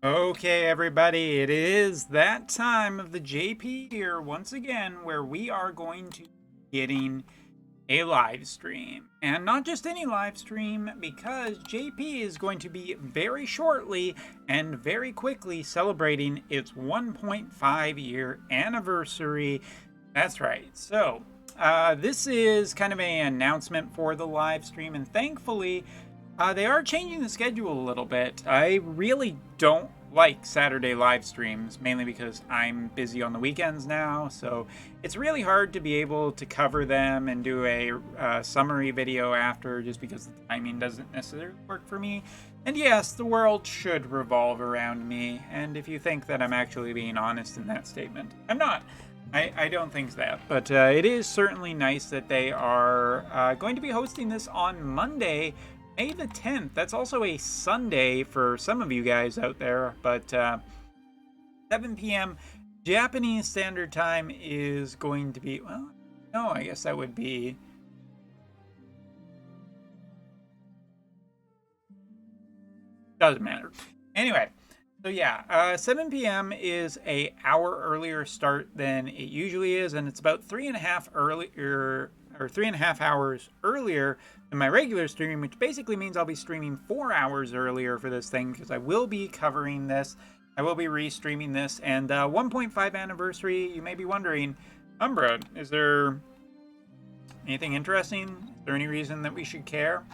Okay, everybody, it is that time of the JP here once again where we are going to be getting a live stream. And not just any live stream, because JP is going to be very shortly and very quickly celebrating its 1.5 year anniversary. That's right. So, this is kind of an announcement for the live stream, and thankfully, they are changing the schedule a little bit. I really don't like Saturday live streams, mainly because I'm busy on the weekends now, so it's really hard to be able to cover them and do a summary video after, just because the timing doesn't necessarily work for me. And yes, the world should revolve around me, and if you think that I'm actually being honest in that statement, I'm not. I don't think that, but it is certainly nice that they are going to be hosting this on Monday, May the 10th. That's also a Sunday for some of you guys out there, but 7 p.m. Japanese Standard Time is going to be, well, no, I guess that would be... Doesn't matter. Anyway, so yeah, 7 p.m. is an hour earlier start than it usually is, and it's about 3.5 hours earlier than my regular stream, which basically means I'll be streaming 4 hours earlier for this thing, because I will be covering this. I will be restreaming this, and 1.5 anniversary, you may be wondering, Umbra, is there anything interesting? Is there any reason that we should care?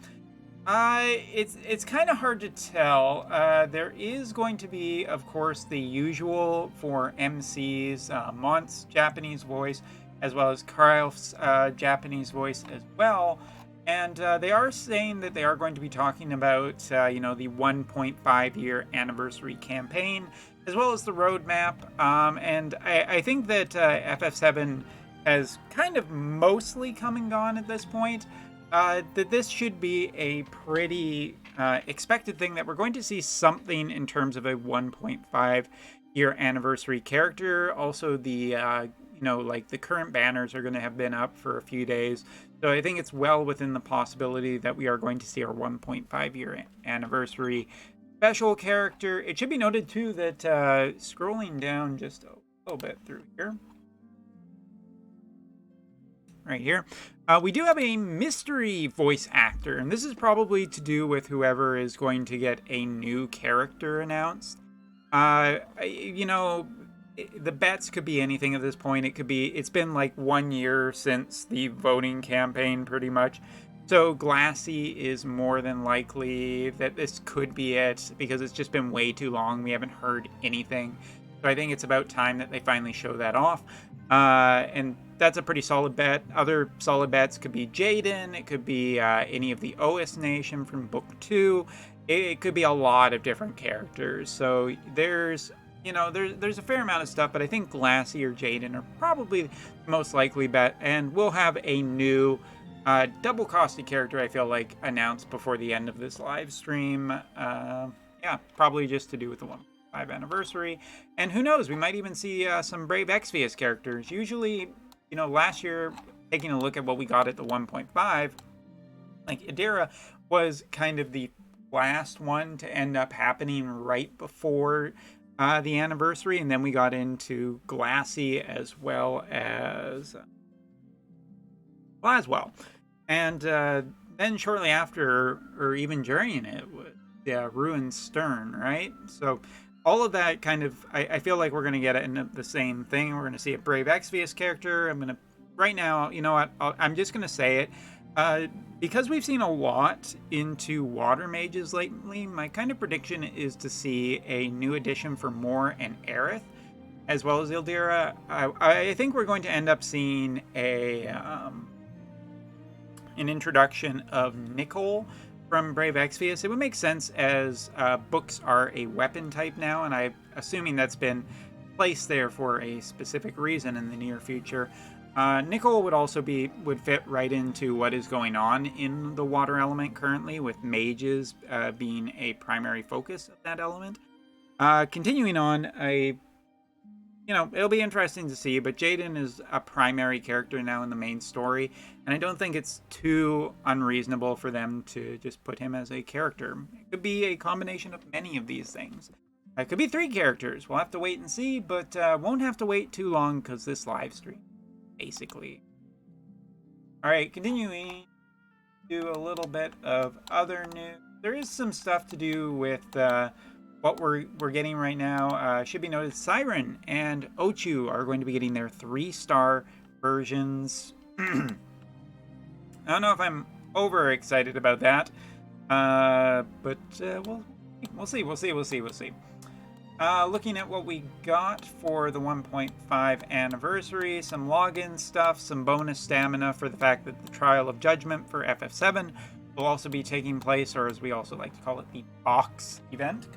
It's kind of hard to tell. There is going to be, of course, the usual for MCs, Mont's Japanese voice, as well as Karl's Japanese voice as well. And they are saying that they are going to be talking about, the 1.5 year anniversary campaign, as well as the roadmap. And I think that FF7 has kind of mostly come and gone at this point. That this should be a pretty expected thing, that we're going to see something in terms of a 1.5 year anniversary character. Also, the like the current banners are going to have been up for a few days, so I think it's well within the possibility that we are going to see our 1.5 year anniversary special character. It should be noted too that scrolling down just a little bit through here, right here, we do have a mystery voice actor, and this is probably to do with whoever is going to get a new character announced. The bets could be anything at this point. It's been like 1 year since the voting campaign, pretty much. So Glassy is more than likely that this could be it, because it's just been way too long. We haven't heard anything. So I think it's about time that they finally show that off. And that's a pretty solid bet. Other solid bets could be Jaden. It could be any of the OS Nation from Book 2. It could be a lot of different characters. So there's a fair amount of stuff, but I think Glassy or Jaden are probably the most likely bet. And we'll have a new double-costed character, I feel like, announced before the end of this live stream. Yeah, probably just to do with the 1.5 anniversary. And who knows, we might even see some Brave Exvius characters. Usually, last year, taking a look at what we got at the 1.5, like Idira was kind of the last one to end up happening right before the anniversary, and then we got into Glassy as well. And then shortly after, or even during it, was Ruin Stern, right? So all of that kind of, I feel like we're going to get into the same thing. We're going to see a Brave Exvius character. Right now, you know what, I'm just going to say it. Because we've seen a lot into water mages lately, my kind of prediction is to see a new addition for Moore and Aerith, as well as Ildira. I think we're going to end up seeing an introduction of Nicole from Brave Exvius. It would make sense, as books are a weapon type now, and I'm assuming that's been placed there for a specific reason in the near future. Nicole would fit right into what is going on in the water element currently, with mages being a primary focus of that element. Continuing on, it'll be interesting to see, but Jaden is a primary character now in the main story, and I don't think it's too unreasonable for them to just put him as a character. It could be a combination of many of these things. It could be 3 characters. We'll have to wait and see, but won't have to wait too long because this live stream, basically. All right, continuing. Do a little bit of other news. There is some stuff to do with what we're getting right now. Should be noted, Siren and Ochu are going to be getting their 3-star versions. I don't know if I'm over excited about that, but we'll see. Looking at what we got for the 1.5 anniversary, some login stuff, some bonus stamina for the fact that the Trial of Judgment for FF7 will also be taking place, or as we also like to call it, the box event.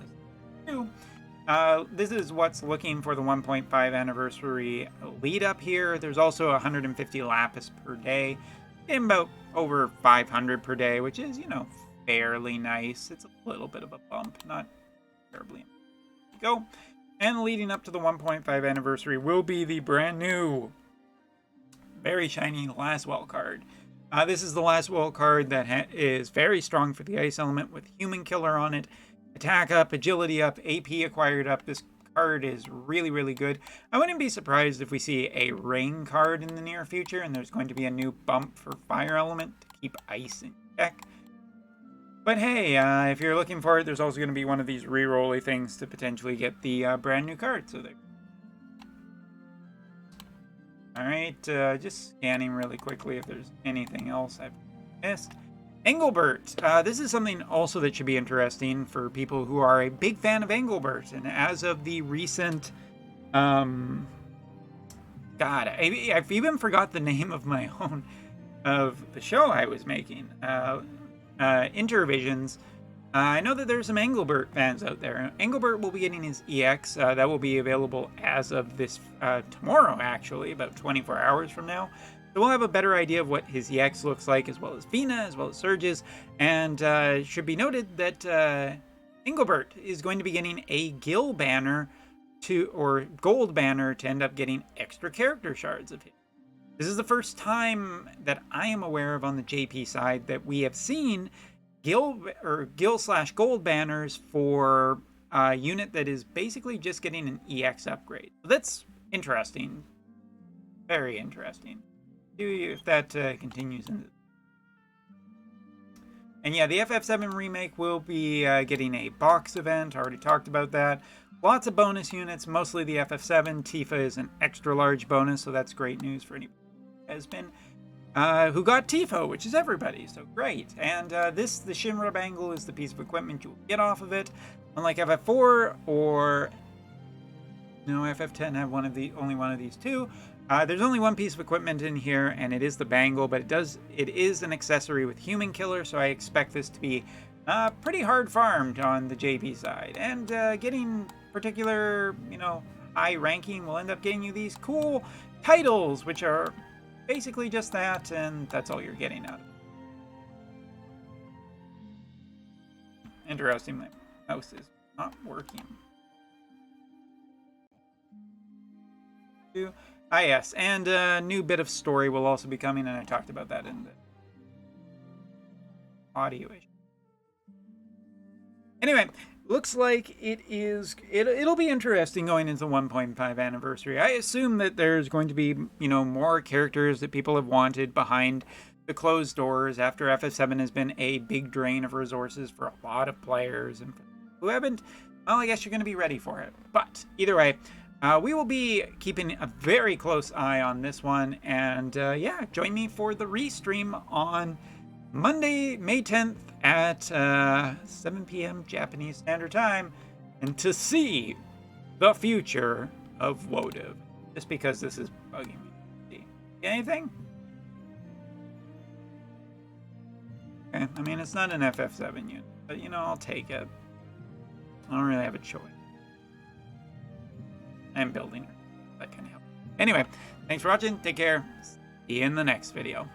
This is what's looking for the 1.5 anniversary lead up here. There's also 150 lapis per day, and about over 500 per day, which is, you know, fairly nice. It's a little bit of a bump, not terribly. Go. And leading up to the 1.5 anniversary will be the brand new, very shiny Laswell card. This is the Laswell card that is very strong for the ice element with Human Killer on it. Attack up, agility up, AP acquired up. This card is really, really good. I wouldn't be surprised if we see a rain card in the near future and there's going to be a new bump for fire element to keep ice in check. But hey, if you're looking for it, there's also going to be one of these re-rolly things to potentially get the brand new card. So there. Alright, just scanning really quickly if there's anything else I've missed. EGBERT. This is something also that should be interesting for people who are a big fan of EGBERT. And as of the recent... God, I've even forgot the name of my own... of the show I was making. Intervisions. I know that there's some EGBERT fans out there. EGBERT will be getting his EX. That will be available as of this tomorrow, actually, about 24 hours from now. So we'll have a better idea of what his EX looks like, as well as Vina, as well as Surge's. And it should be noted that EGBERT is going to be getting a Gil banner or gold banner to end up getting extra character shards of him. This is the first time that I am aware of on the JP side that we have seen Gil/gold banners for a unit that is basically just getting an EX upgrade. So that's interesting. Very interesting. See if that continues. And yeah, the FF7 Remake will be getting a box event. I already talked about that. Lots of bonus units, mostly the FF7. Tifa is an extra large bonus, so that's great news for anybody has been who got Tifa, which is everybody, so great. And the Shinra bangle is the piece of equipment you'll get off of it. Unlike FF4 or FF10 have only one of these two. There's only one piece of equipment in here, and it is the bangle, but it is an accessory with Human Killer, so I expect this to be pretty hard farmed on the JP side. And getting particular, high ranking will end up getting you these cool titles, which are basically just that, and that's all you're getting out of it. Interesting, my mouse is not working. Yes, and a new bit of story will also be coming, and I talked about that in the audio issue. Anyway, looks like it'll be interesting going into the 1.5 anniversary. I assume that there's going to be, more characters that people have wanted behind the closed doors after FF7 has been a big drain of resources for a lot of players, and who haven't, well, I guess you're going to be ready for it. But either way, we will be keeping a very close eye on this one, and yeah, join me for the restream on Monday, May 10th at 7 p.m. Japanese Standard Time, and to see the future of Wotv. Just because this is bugging me. Anything? Okay, I mean, it's not an FF7 unit, but I'll take it. I don't really have a choice. I'm building her. That can help. Anyway, thanks for watching. Take care. See you in the next video.